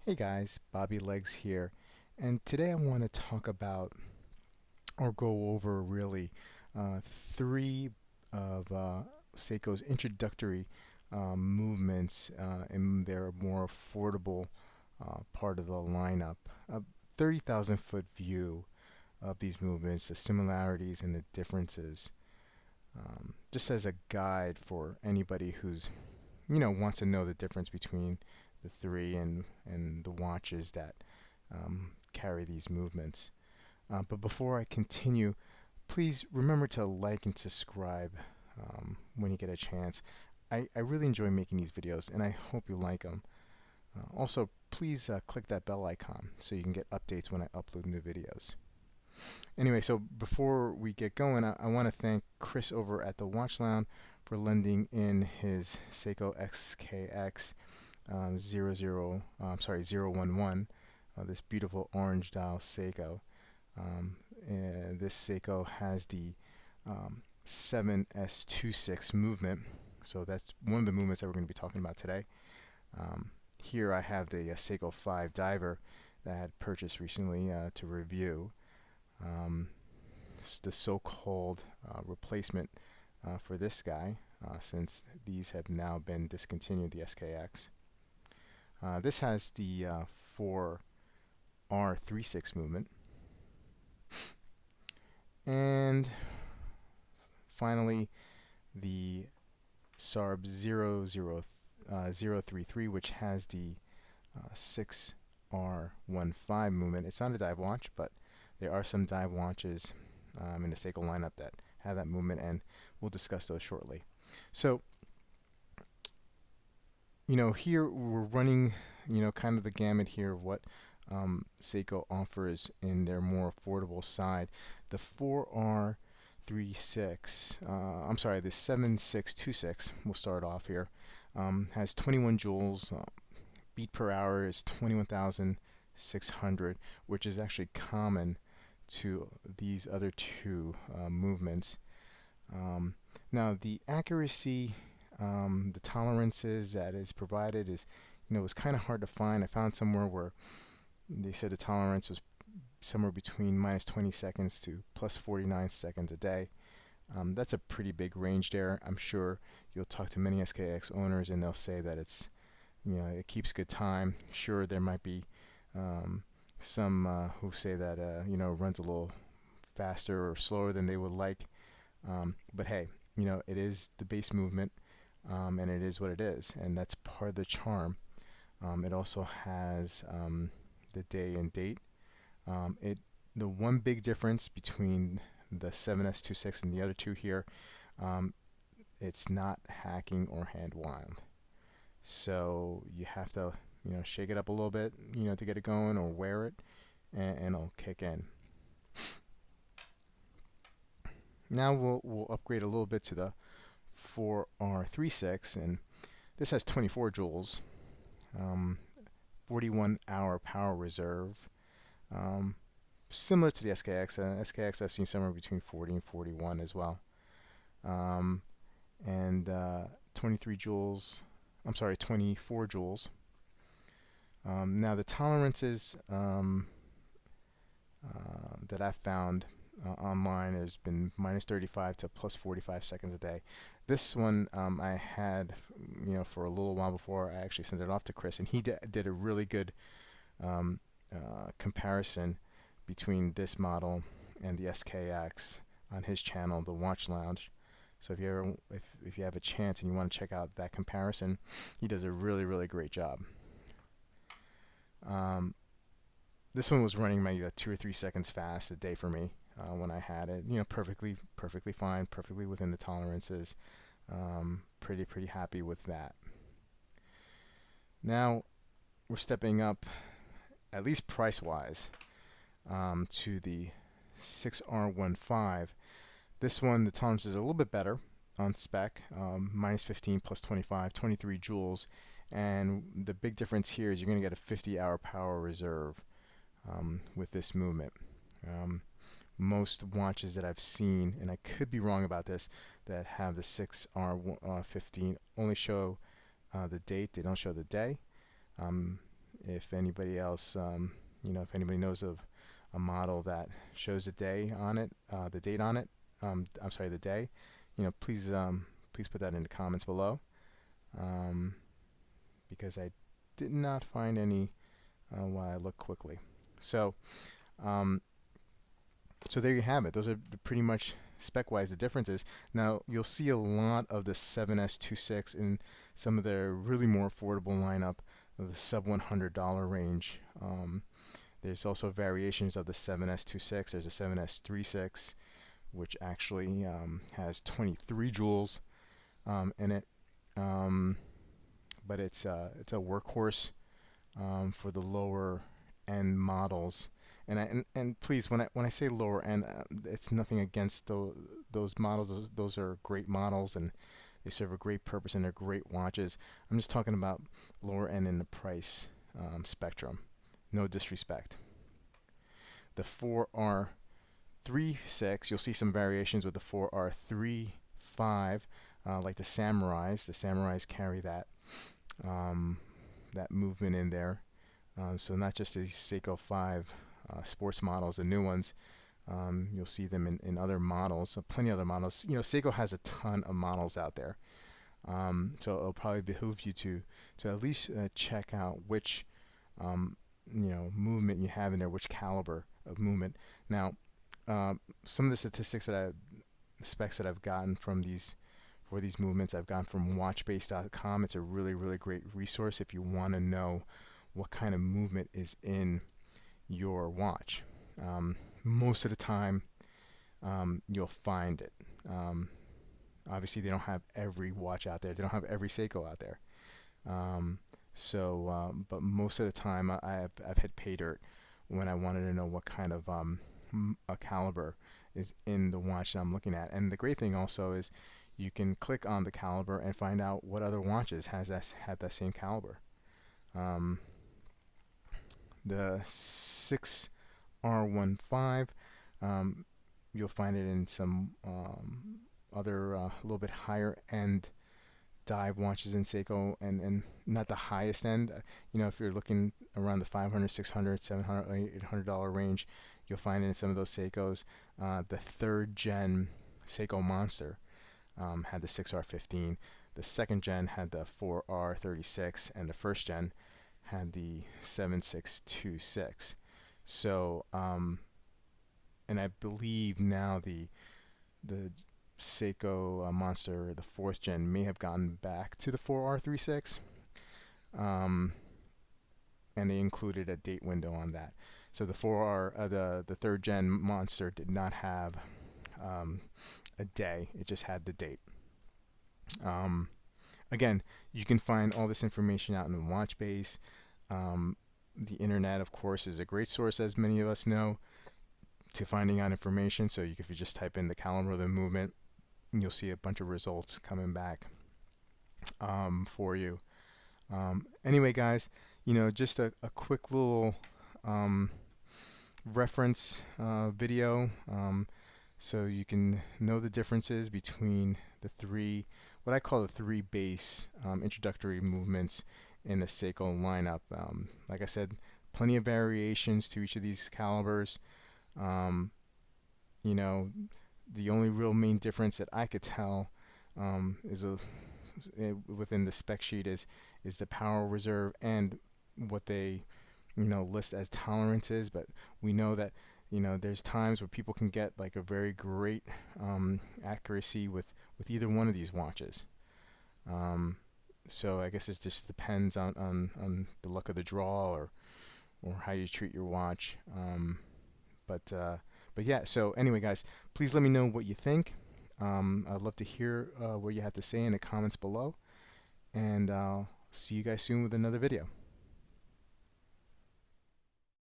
Hey guys, Bobby Legs here, and today I want to talk about or go over really three of Seiko's introductory movements in their more affordable part of the lineup. A 30,000 foot view of these movements, the similarities and the differences, just as a guide for anybody who's wants to know the difference between the three and the watches that carry these movements. But before I continue, please remember to like and subscribe when you get a chance. I really enjoy making these videos and I hope you like them. Also, please click that bell icon so you can get updates when I upload new videos. Anyway, so before we get going, I want to thank Chris over at the Watch Lounge for lending in his Seiko XKX 011, this beautiful orange dial Seiko. And this Seiko has the 7S26 movement, so that's one of the movements that we're going to be talking about today. Here I have the Seiko 5 diver that I had purchased recently to review. It's the so-called replacement for this guy, since these have now been discontinued, the SKX. This has the 4R36 movement. And finally, the SARB 00033, which has the 6R15 movement. It's not a dive watch, but there are some dive watches in the Seiko lineup that have that movement, and we'll discuss those shortly. So, here we're running, kind of the gamut here of what Seiko offers in their more affordable side. The 4R36, the 7626, we'll start off here, has 21 joules. Beat per hour is 21,600, which is actually common to these other two movements. Now the accuracy, the tolerances that is provided is, was kind of hard to find. I found somewhere where they said the tolerance was somewhere between minus 20 seconds to plus 49 seconds a day. That's a pretty big range there. I'm sure you'll talk to many SKX owners and they'll say that it's, it keeps good time. Sure, there might be some who say that runs a little faster or slower than they would like. But hey, it is the base movement, and it is what it is, and that's part of the charm. It also has the day and date. The one big difference between the 7S26 and the other two here, it's not hacking or hand wound. So you have to, shake it up a little bit, to get it going, or wear it, and it'll kick in. Now we'll upgrade a little bit to the 4R36, and this has 24 joules, 41 hour power reserve. Similar to the SKX. SKX I've seen somewhere between 40 and 41 as well. And 23 joules, 24 joules. Now the tolerances that I've found online has been minus 35 to plus 45 seconds a day. This one I had, for a little while before I actually sent it off to Chris, and he did a really good comparison between this model and the SKX on his channel, the Watch Lounge. So if you have a chance and you want to check out that comparison, he does a really, really great job. This one was running maybe 2 or 3 seconds fast a day for me when I had it. Perfectly fine, perfectly within the tolerances. Pretty happy with that. Now we're stepping up, at least price-wise, to the 6R15. This one, the tolerance is a little bit better on spec, minus 15 plus 25, 23 joules. And the big difference here is you're going to get a 50-hour power reserve with this movement. Most watches that I've seen, and I could be wrong about this, that have the 6R15 only show the date, they don't show the day. if anybody else, if anybody knows of a model that shows a day on it, the date on it, I'm sorry, the day, please put that in the comments below, because I did not find any while I looked quickly. So so there you have it. Those are pretty much spec-wise the differences. Now you'll see a lot of the 7S26 in some of their really more affordable lineup of the sub $100 range. There's also variations of the 7S26. There's a 7S36, which actually has 23 joules in it, but it's a workhorse for the lower end models. And please, when I say lower end, it's nothing against those models. Those are great models and they serve a great purpose and they're great watches. I'm just talking about lower end in the price spectrum. No disrespect. The 4R36, you'll see some variations with the 4R35, like the Samurais. The Samurais carry that that movement in there. So not just the Seiko 5 sports models, the new ones. You'll see them in other models, plenty of other models. Seiko has a ton of models out there. So it'll probably behoove you to at least check out which movement you have in there, which caliber of movement. Now, some of the statistics specs that I've gotten from these movements, I've gotten from watchbase.com. It's a really great resource if you want to know what kind of movement is in your watch. Most of the time you'll find it. Obviously they don't have every watch out there, they don't have every Seiko out there, but most of the time I've hit pay dirt when I wanted to know what kind of a caliber is in the watch that I'm looking at. And the great thing also is you can click on the caliber and find out what other watches had that same caliber. The 6R15, you'll find it in some other a little bit higher end dive watches in Seiko, and not the highest end. If you're looking around the $500, $600, $700, $800 range, you'll find it in some of those Seikos. The third gen Seiko Monster had the 6R15. The second gen had the 4R36, and the first gen had the 7626. So and I believe now the Seiko Monster, the fourth gen, may have gone back to the 4R36, and they included a date window on that. So the 4R, the third gen Monster did not have a day; it just had the date. Again, you can find all this information out in the watch base. The internet, of course, is a great source, as many of us know, to finding out information. So if you just type in the caliber of the movement, you'll see a bunch of results coming back for you. Anyway, guys, just a quick little reference video, so you can know the differences between the three, what I call the three base introductory movements in the Seiko lineup. Like I said, plenty of variations to each of these calibers. The only real main difference that I could tell within the spec sheet is the power reserve and what they list as tolerances. But we know that there's times where people can get like a very great accuracy with either one of these watches. So I guess it just depends on the luck of the draw or how you treat your watch. But yeah, so anyway, guys, please let me know what you think. I'd love to hear what you have to say in the comments below, and I'll see you guys soon with another video.